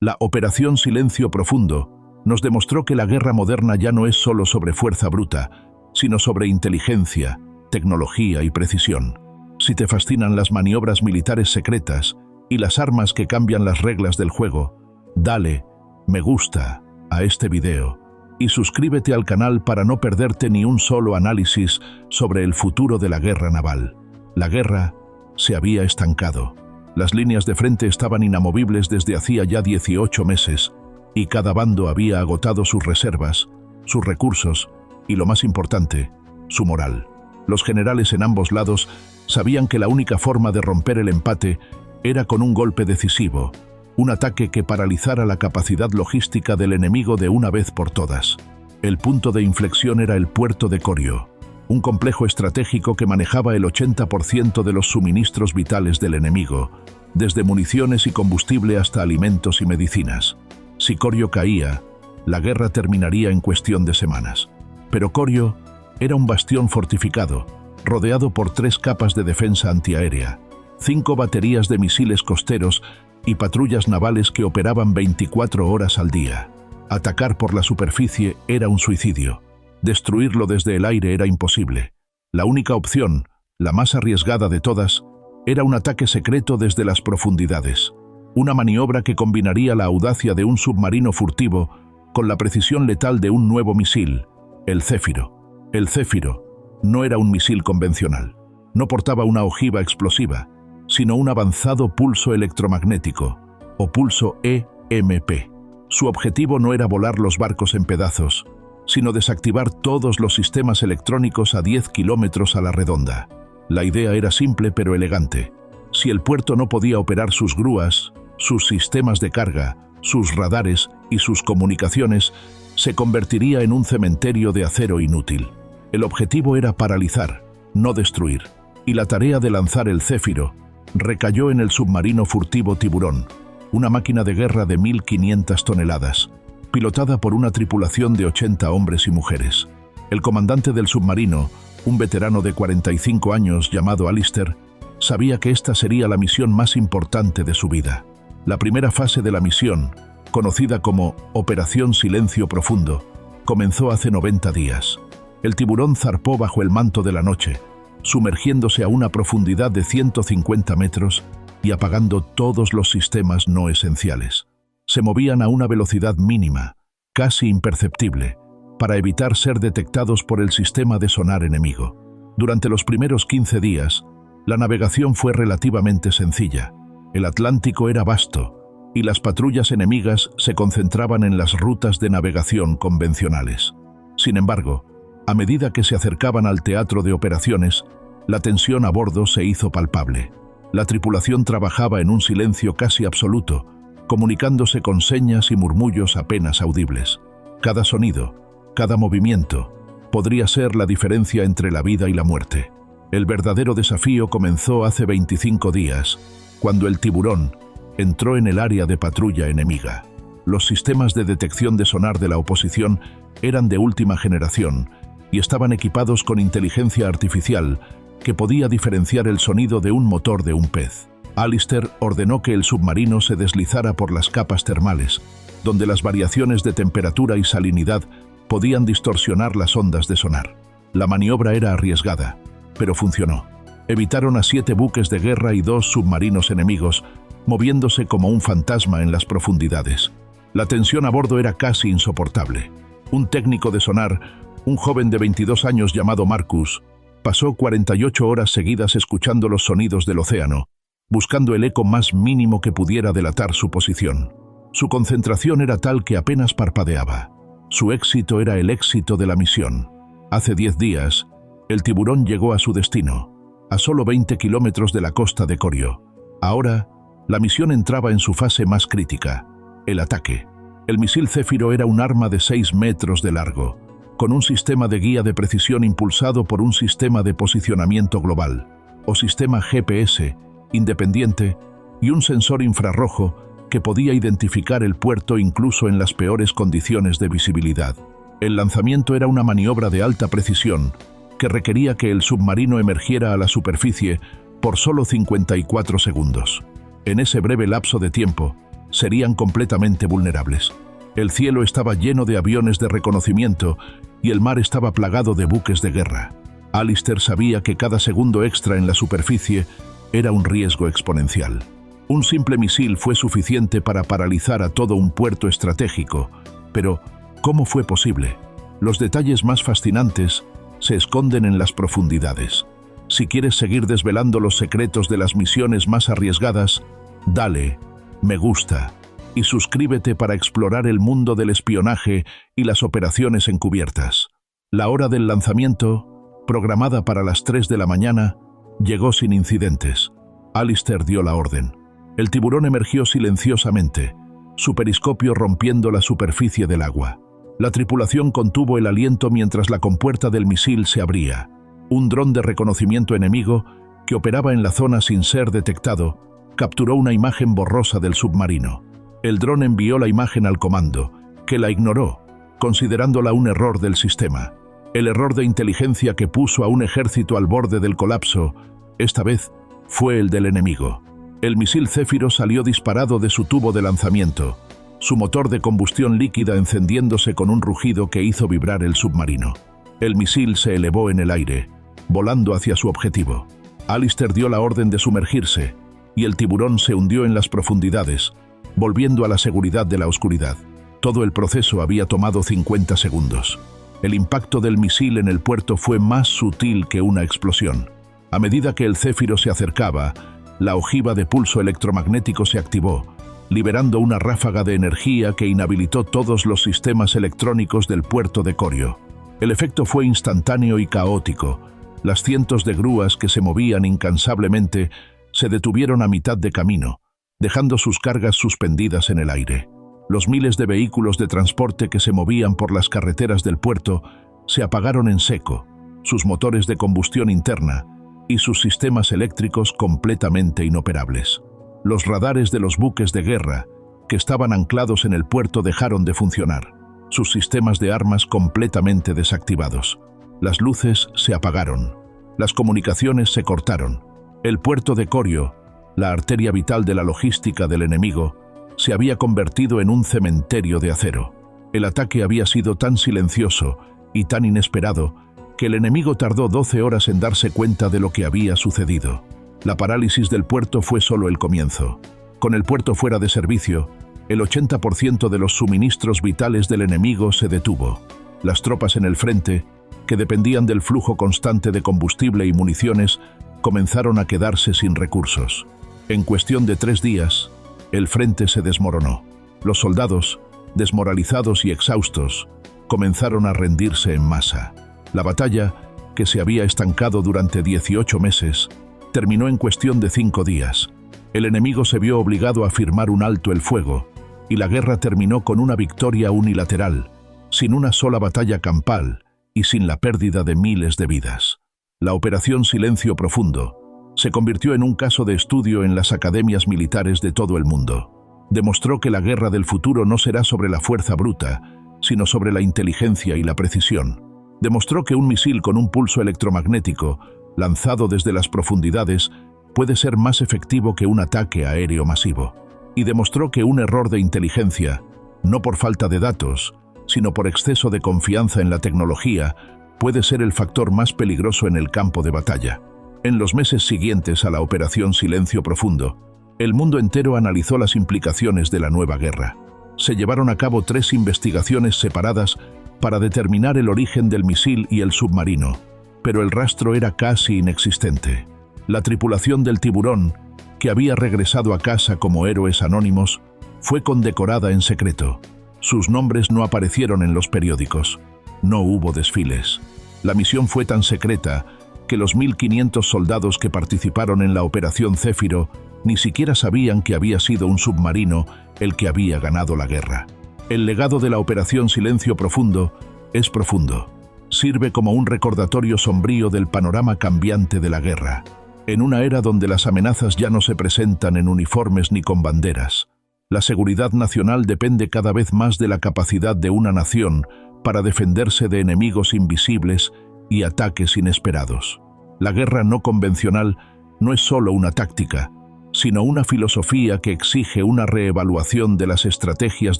La Operación Silencio Profundo nos demostró que la guerra moderna ya no es solo sobre fuerza bruta, sino sobre inteligencia, tecnología y precisión. Si te fascinan las maniobras militares secretas y las armas que cambian las reglas del juego, dale me gusta a este video y suscríbete al canal para no perderte ni un solo análisis sobre el futuro de la guerra naval. La guerra se había estancado. Las líneas de frente estaban inamovibles desde hacía ya 18 meses y cada bando había agotado sus reservas, sus recursos y, lo más importante, su moral. Los generales en ambos lados sabían que la única forma de romper el empate era con un golpe decisivo, un ataque que paralizara la capacidad logística del enemigo de una vez por todas. El punto de inflexión era el puerto de Corio, un complejo estratégico que manejaba el 80% de los suministros vitales del enemigo, desde municiones y combustible hasta alimentos y medicinas. Si Corio caía, la guerra terminaría en cuestión de semanas. Pero Corio era un bastión fortificado, rodeado por 3 capas de defensa antiaérea, 5 baterías de misiles costeros y patrullas navales que operaban 24 horas al día. Atacar por la superficie era un suicidio. Destruirlo desde el aire era imposible. La única opción, la más arriesgada de todas, era un ataque secreto desde las profundidades. Una maniobra que combinaría la audacia de un submarino furtivo con la precisión letal de un nuevo misil, el Céfiro. El Céfiro no era un misil convencional. No portaba una ojiva explosiva, sino un avanzado pulso electromagnético, o pulso EMP. Su objetivo no era volar los barcos en pedazos, sino desactivar todos los sistemas electrónicos a 10 kilómetros a la redonda. La idea era simple pero elegante. Si el puerto no podía operar sus grúas, sus sistemas de carga, sus radares y sus comunicaciones, se convertiría en un cementerio de acero inútil. El objetivo era paralizar, no destruir, y la tarea de lanzar el Céfiro recayó en el submarino furtivo Tiburón, una máquina de guerra de 1.500 toneladas, pilotada por una tripulación de 80 hombres y mujeres. El comandante del submarino, un veterano de 45 años llamado Alister, sabía que esta sería la misión más importante de su vida. La primera fase de la misión, conocida como Operación Silencio Profundo, comenzó hace 90 días. El Tiburón zarpó bajo el manto de la noche, sumergiéndose a una profundidad de 150 metros y apagando todos los sistemas no esenciales. Se movían a una velocidad mínima, casi imperceptible, para evitar ser detectados por el sistema de sonar enemigo. Durante los primeros 15 días, la navegación fue relativamente sencilla. El Atlántico era vasto, y las patrullas enemigas se concentraban en las rutas de navegación convencionales. Sin embargo, a medida que se acercaban al teatro de operaciones, la tensión a bordo se hizo palpable. La tripulación trabajaba en un silencio casi absoluto, comunicándose con señas y murmullos apenas audibles. Cada sonido, cada movimiento, podría ser la diferencia entre la vida y la muerte. El verdadero desafío comenzó hace 25 días, cuando el Tiburón entró en el área de patrulla enemiga. Los sistemas de detección de sonar de la oposición eran de última generación y estaban equipados con inteligencia artificial que podía diferenciar el sonido de un motor de un pez. Alister ordenó que el submarino se deslizara por las capas termales, donde las variaciones de temperatura y salinidad podían distorsionar las ondas de sonar. La maniobra era arriesgada, pero funcionó. Evitaron a 7 buques de guerra y 2 submarinos enemigos, moviéndose como un fantasma en las profundidades. La tensión a bordo era casi insoportable. Un técnico de sonar, un joven de 22 años llamado Marcus, pasó 48 horas seguidas escuchando los sonidos del océano, buscando el eco más mínimo que pudiera delatar su posición. Su concentración era tal que apenas parpadeaba. Su éxito era el éxito de la misión. Hace 10 días, el Tiburón llegó a su destino, a solo 20 kilómetros de la costa de Corio. Ahora, la misión entraba en su fase más crítica, el ataque. El misil Céfiro era un arma de 6 metros de largo, con un sistema de guía de precisión impulsado por un sistema de posicionamiento global, o sistema GPS, independiente, y un sensor infrarrojo que podía identificar el puerto incluso en las peores condiciones de visibilidad. El lanzamiento era una maniobra de alta precisión que requería que el submarino emergiera a la superficie por solo 54 segundos. En ese breve lapso de tiempo, serían completamente vulnerables. El cielo estaba lleno de aviones de reconocimiento y el mar estaba plagado de buques de guerra. Alistair sabía que cada segundo extra en la superficie era un riesgo exponencial. Un simple misil fue suficiente para paralizar a todo un puerto estratégico, pero ¿cómo fue posible? Los detalles más fascinantes se esconden en las profundidades. Si quieres seguir desvelando los secretos de las misiones más arriesgadas, dale me gusta y suscríbete para explorar el mundo del espionaje y las operaciones encubiertas. La hora del lanzamiento, programada para las 3 de la mañana, llegó sin incidentes. Alistair dio la orden. El tiburón emergió silenciosamente, su periscopio rompiendo la superficie del agua. La tripulación contuvo el aliento mientras la compuerta del misil se abría. Un dron de reconocimiento enemigo, que operaba en la zona sin ser detectado, capturó una imagen borrosa del submarino. El dron envió la imagen al comando, que la ignoró, considerándola un error del sistema. El error de inteligencia que puso a un ejército al borde del colapso, esta vez, fue el del enemigo. El misil Céfiro salió disparado de su tubo de lanzamiento, su motor de combustión líquida encendiéndose con un rugido que hizo vibrar el submarino. El misil se elevó en el aire, volando hacia su objetivo. Alistair dio la orden de sumergirse, y el tiburón se hundió en las profundidades, volviendo a la seguridad de la oscuridad. Todo el proceso había tomado 50 segundos. El impacto del misil en el puerto fue más sutil que una explosión. A medida que el Céfiro se acercaba, la ojiva de pulso electromagnético se activó, liberando una ráfaga de energía que inhabilitó todos los sistemas electrónicos del puerto de Corio. El efecto fue instantáneo y caótico. Las cientos de grúas que se movían incansablemente se detuvieron a mitad de camino, dejando sus cargas suspendidas en el aire. Los miles de vehículos de transporte que se movían por las carreteras del puerto se apagaron en seco, sus motores de combustión interna y sus sistemas eléctricos completamente inoperables. Los radares de los buques de guerra que estaban anclados en el puerto dejaron de funcionar, sus sistemas de armas completamente desactivados. Las luces se apagaron, las comunicaciones se cortaron. El puerto de Corio, la arteria vital de la logística del enemigo, se había convertido en un cementerio de acero. El ataque había sido tan silencioso y tan inesperado que el enemigo tardó 12 horas en darse cuenta de lo que había sucedido. La parálisis del puerto fue solo el comienzo. Con el puerto fuera de servicio, el 80% de los suministros vitales del enemigo se detuvo. Las tropas en el frente, que dependían del flujo constante de combustible y municiones, comenzaron a quedarse sin recursos. En cuestión de 3 días, el frente se desmoronó. Los soldados, desmoralizados y exhaustos, comenzaron a rendirse en masa. La batalla, que se había estancado durante 18 meses, terminó en cuestión de 5 días. El enemigo se vio obligado a firmar un alto el fuego, y la guerra terminó con una victoria unilateral, sin una sola batalla campal y sin la pérdida de miles de vidas. La Operación Silencio Profundo se convirtió en un caso de estudio en las academias militares de todo el mundo. Demostró que la guerra del futuro no será sobre la fuerza bruta, sino sobre la inteligencia y la precisión. Demostró que un misil con un pulso electromagnético, lanzado desde las profundidades, puede ser más efectivo que un ataque aéreo masivo. Y demostró que un error de inteligencia, no por falta de datos, sino por exceso de confianza en la tecnología, puede ser el factor más peligroso en el campo de batalla. En los meses siguientes a la Operación Silencio Profundo, el mundo entero analizó las implicaciones de la nueva guerra. Se llevaron a cabo 3 investigaciones separadas para determinar el origen del misil y el submarino, pero el rastro era casi inexistente. La tripulación del tiburón, que había regresado a casa como héroes anónimos, fue condecorada en secreto. Sus nombres no aparecieron en los periódicos. No hubo desfiles. La misión fue tan secreta que los 1.500 soldados que participaron en la Operación Céfiro ni siquiera sabían que había sido un submarino el que había ganado la guerra. El legado de la Operación Silencio Profundo es profundo. Sirve como un recordatorio sombrío del panorama cambiante de la guerra. En una era donde las amenazas ya no se presentan en uniformes ni con banderas, la seguridad nacional depende cada vez más de la capacidad de una nación para defenderse de enemigos invisibles y ataques inesperados. La guerra no convencional no es solo una táctica, sino una filosofía que exige una reevaluación de las estrategias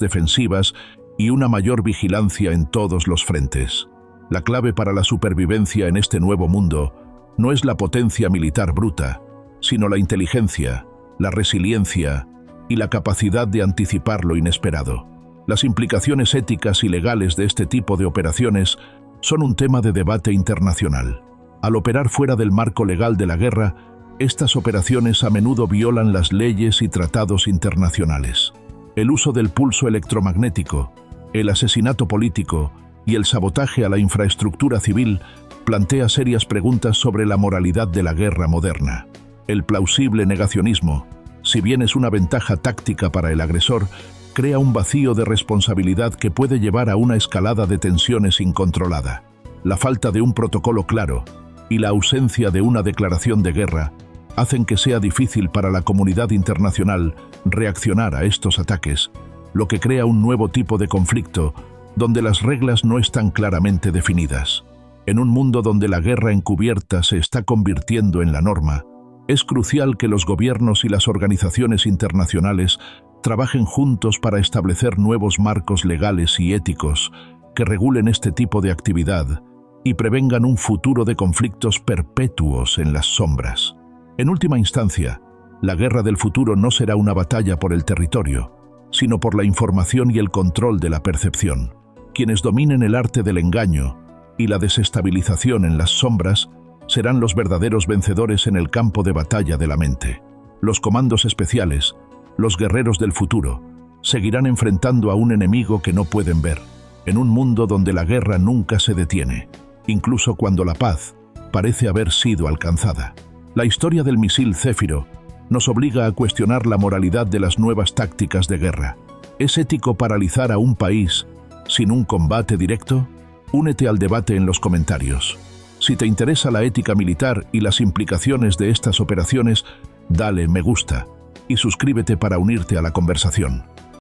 defensivas y una mayor vigilancia en todos los frentes. La clave para la supervivencia en este nuevo mundo no es la potencia militar bruta, sino la inteligencia, la resiliencia y la capacidad de anticipar lo inesperado. Las implicaciones éticas y legales de este tipo de operaciones son un tema de debate internacional. Al operar fuera del marco legal de la guerra, estas operaciones a menudo violan las leyes y tratados internacionales. El uso del pulso electromagnético, el asesinato político y el sabotaje a la infraestructura civil plantea serias preguntas sobre la moralidad de la guerra moderna. El plausible negacionismo, si bien es una ventaja táctica para el agresor, crea un vacío de responsabilidad que puede llevar a una escalada de tensiones incontrolada. La falta de un protocolo claro y la ausencia de una declaración de guerra hacen que sea difícil para la comunidad internacional reaccionar a estos ataques, lo que crea un nuevo tipo de conflicto donde las reglas no están claramente definidas. En un mundo donde la guerra encubierta se está convirtiendo en la norma, es crucial que los gobiernos y las organizaciones internacionales trabajen juntos para establecer nuevos marcos legales y éticos que regulen este tipo de actividad y prevengan un futuro de conflictos perpetuos en las sombras. En última instancia, la guerra del futuro no será una batalla por el territorio, sino por la información y el control de la percepción. Quienes dominen el arte del engaño y la desestabilización en las sombras serán los verdaderos vencedores en el campo de batalla de la mente. Los comandos especiales, los guerreros del futuro, seguirán enfrentando a un enemigo que no pueden ver, en un mundo donde la guerra nunca se detiene, incluso cuando la paz parece haber sido alcanzada. La historia del misil Céfiro nos obliga a cuestionar la moralidad de las nuevas tácticas de guerra. ¿Es ético paralizar a un país sin un combate directo? Únete al debate en los comentarios. Si te interesa la ética militar y las implicaciones de estas operaciones, dale me gusta y suscríbete para unirte a la conversación.